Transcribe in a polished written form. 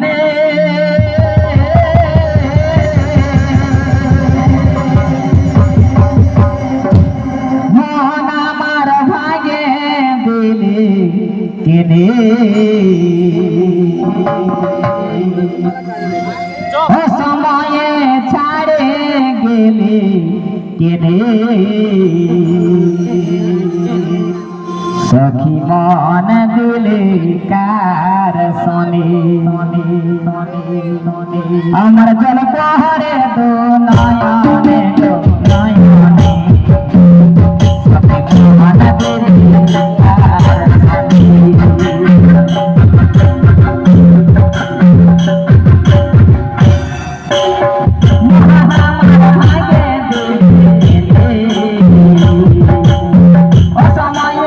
জানে মন আমার ভাগে দিলে কেনে সময়ে ছাড়ে গেলে কেনে সখী মন দিলে কার শোনে আমার জল পাহাড়ে তো নয়নে